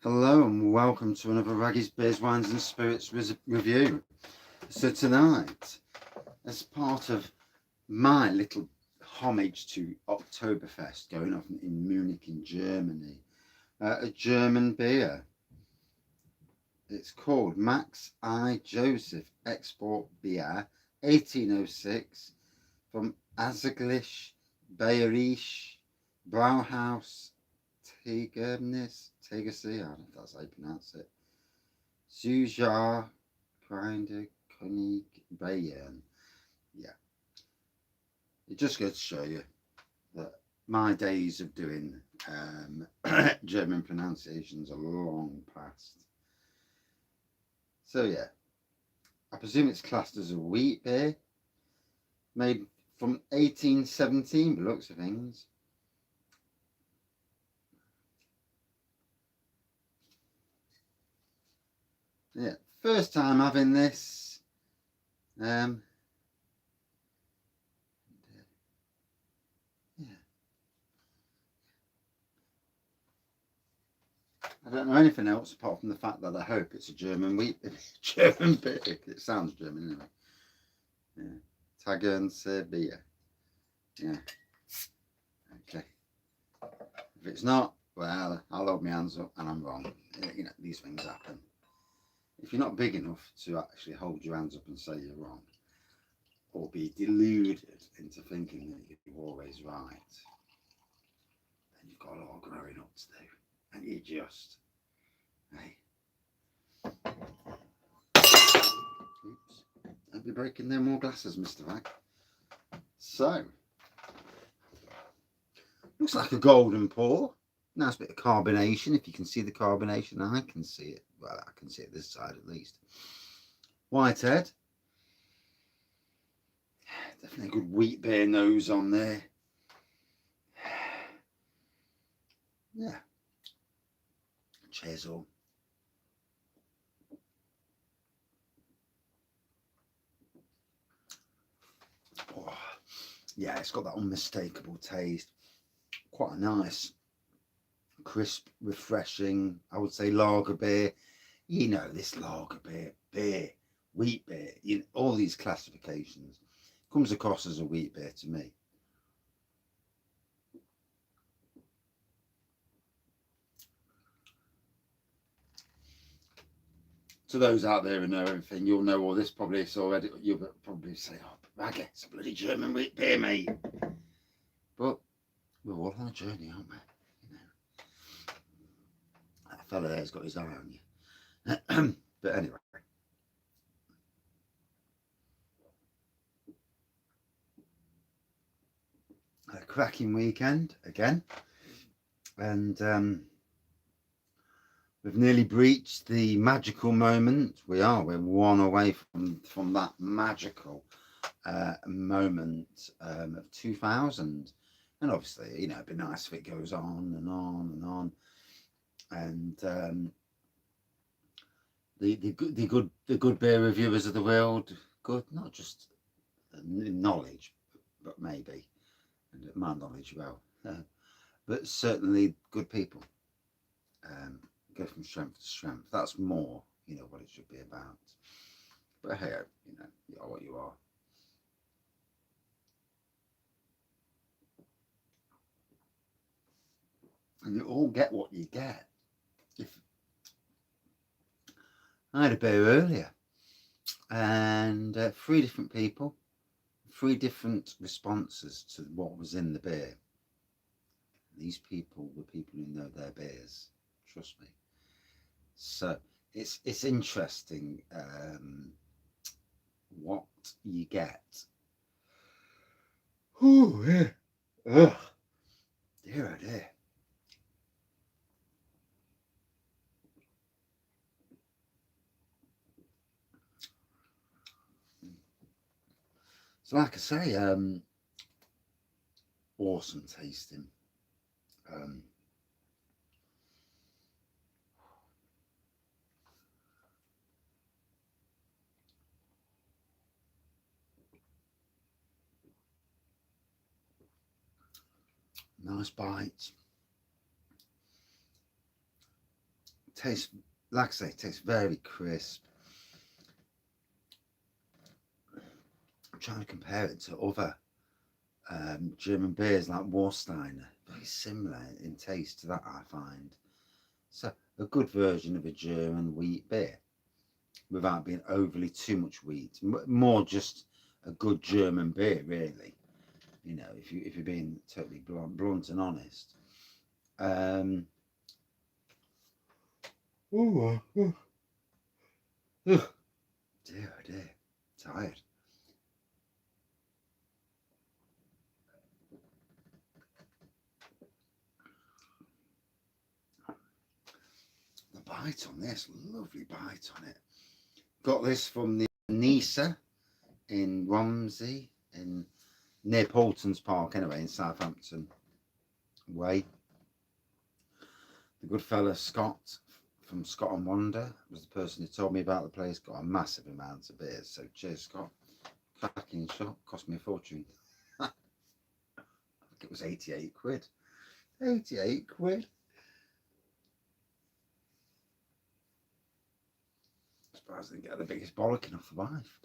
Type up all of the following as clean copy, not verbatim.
Hello and welcome to another Wraggys Beers, Wines and Spirits review. So tonight, as part of my little homage to Oktoberfest going off in Munich in Germany, a German beer. It's called Max I. Joseph Export Beer 1806 from Azaglich Bayerische Brauhaus Tegernseer, I don't know if that's how you pronounce it. Sujar Grinder König Bayern. Yeah. It just goes to show you that my days of doing German pronunciations are long past. So yeah, I presume it's classed as a wheat beer, made from 1817 by the looks of things. Yeah, first time having this. Yeah. I don't know anything else apart from the fact that I hope it's a German German beer. It sounds German anyway. Yeah. Tegernseer beer. Yeah. Okay. If it's not, well, I'll hold my hands up and I'm wrong. You know, these things happen. If you're not big enough to actually hold your hands up and say you're wrong, or be deluded into thinking that you're always right, then you've got a lot of growing up to do. And you just, hey. Oops. Don't be breaking no more glasses, Mr. Vag. So, looks like a golden pour. Nice bit of carbonation. If you can see the carbonation, I can see it. Well, I can see it this side at least. Whitehead. Definitely a good wheat beer nose on there. Yeah. Cheers all. Oh, yeah, it's got that unmistakable taste. Quite a nice, crisp, refreshing, I would say lager beer. You know, this lager beer, wheat beer, you know, all these classifications comes across as a wheat beer to me. To those out there who know everything, you'll know all this probably. It's already, you'll probably say, "Oh, Raggy, it's a bloody German wheat beer, mate." But we're all on a journey, aren't we? You know, that fella there's got his eye on you. But anyway, a cracking weekend again, and we've nearly breached the magical moment. We're one away from that magical moment of 2000. And obviously, you know, it'd be nice if it goes on and on and on. And the good beer reviewers of the world, good, not just knowledge, but maybe, and my knowledge, well, but certainly good people. Go from strength to strength. That's more, you know, what it should be about. But hey, you know, you are what you are. And you all get what you get. If I had a beer earlier, and 3 different people, 3 different responses to what was in the beer. These people were people who know their beers. Trust me. So it's interesting what you get. Oh yeah. Ugh. Dear oh dear. So like I say, awesome tasting. Nice bite. tastes, like I say, it tastes very crisp. I'm trying to compare it to other German beers like Warsteiner. Very similar in taste to that, I find. So a good version of a German wheat beer without being overly too much wheat. More just a good German beer, really. You know, if you're being totally blunt and honest. Dear, oh dear, tired. The bite on this, lovely bite on it. Got this from the Nisa in Romsey, in near Paultons Park, anyway, in Southampton Way. The good fella Scott from Scott and Wonder was the person who told me about the place. Got a massive amount of beers, so cheers, Scott. Cracking shop, cost me a fortune. I think it was 88 quid. 88 quid. I suppose I didn't get the biggest bollocking off the wife.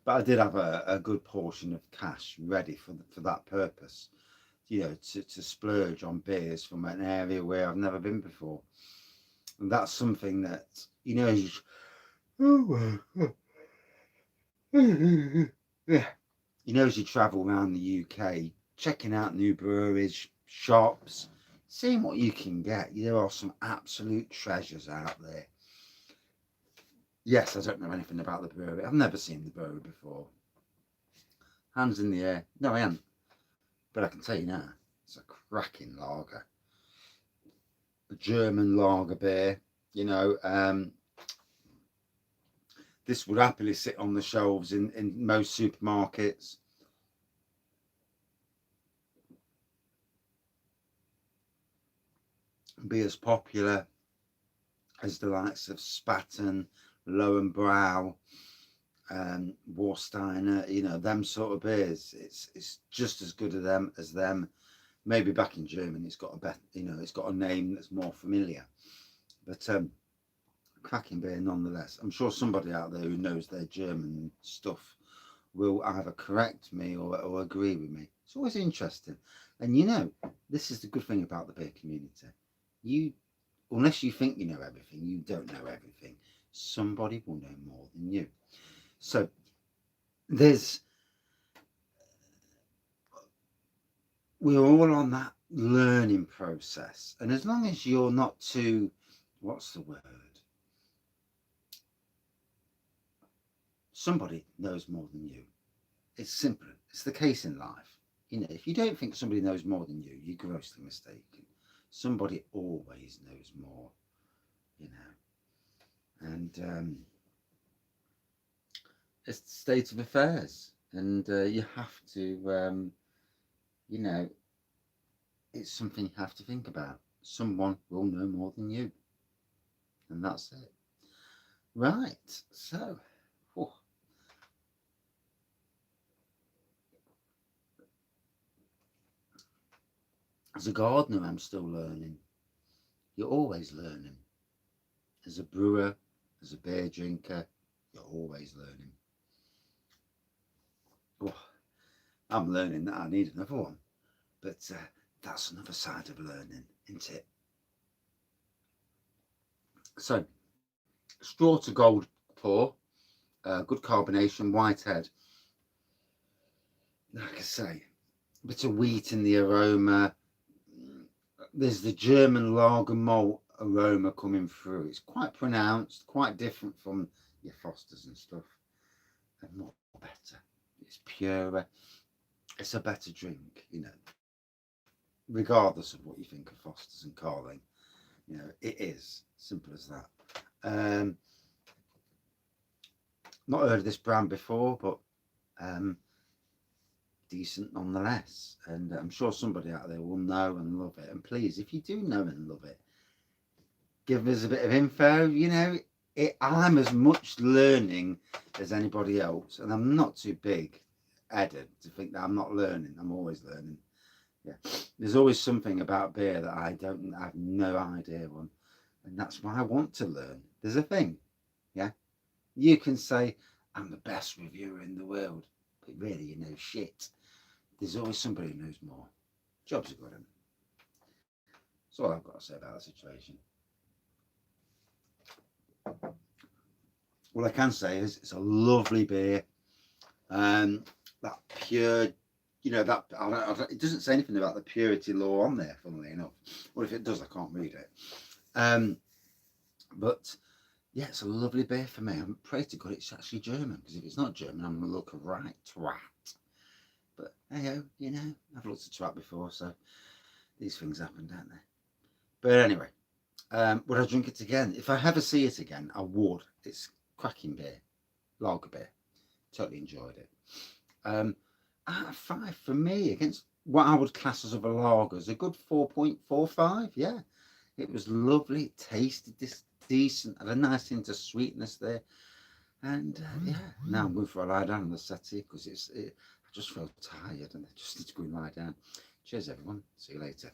But I did have a good portion of cash ready for that purpose. You know, to splurge on beers from an area where I've never been before. And that's something that, you know, you know, as you travel around the UK, checking out new breweries, shops, seeing what you can get. There are some absolute treasures out there. Yes, I don't know anything about the brewery. I've never seen the brewery before. Hands in the air. No, I haven't. But I can tell you now, it's a cracking lager. A German lager beer, you know. This would happily sit on the shelves in most supermarkets. Be as popular as the likes of Spaten, Lowenbrau, Warsteiner, you know, them sort of beers. It's just as good as them. Maybe back in Germany, it's got a better, you know, it's got a name that's more familiar. But cracking beer nonetheless. I'm sure somebody out there who knows their German stuff will either correct me or agree with me. It's always interesting. And you know, this is the good thing about the beer community. You, unless you think you know everything, you don't know everything. Somebody will know more than you. So we're all on that learning process. And as long as you're not too, what's the word? Somebody knows more than you. It's simple. It's the case in life. You know, if you don't think somebody knows more than you, you're grossly mistaken. Somebody always knows more, you know. And it's the state of affairs. And you have to, you know, it's something you have to think about. Someone will know more than you. And that's it. Right. So, whew. As a gardener, I'm still learning. You're always learning. As a brewer, as a beer drinker, you're always learning. Oh, I'm learning that I need another one. But that's another side of learning, isn't it? So, straw to gold pour, good carbonation, white head. Like I say, a bit of wheat in the aroma. There's the German lager malt aroma coming through. It's quite pronounced, quite different from your Fosters and stuff, and more better. It's purer. It's a better drink, you know. Regardless of what you think of Fosters and Carling, you know, it is simple as that. Not heard of this brand before, but decent nonetheless. And I'm sure somebody out there will know and love it. And please, if you do know and love it, give us a bit of info. You know, I'm as much learning as anybody else, and I'm not too big headed to think that I'm not learning. I'm always learning. Yeah, there's always something about beer that I have no idea on. And that's why I want to learn. There's a thing, yeah? You can say, I'm the best reviewer in the world, but really you know shit. There's always somebody who knows more. Jobs are good, isn't it? That's all I've got to say about the situation. What I can say is it's a lovely beer. That pure, you know, that it doesn't say anything about the purity law on there, funnily enough. Or if it does, I can't read it. But yeah, it's a lovely beer for me. I pray to God it's actually German, because if it's not German, I'm going to look a right twat. But hey, you know, I've looked at twat before, so these things happen, don't they? But anyway, would I drink it again? If I ever see it again, I would. It's cracking beer, lager beer. Totally enjoyed it. Out of 5 for me against what I would class as other lagers, a good 4.45. Yeah, it was lovely, tasted decent, had a nice hint of sweetness there, and yeah. Now I'm going for a lie down on the settee because I just feel tired and I just need to go and lie down. Cheers, everyone. See you later.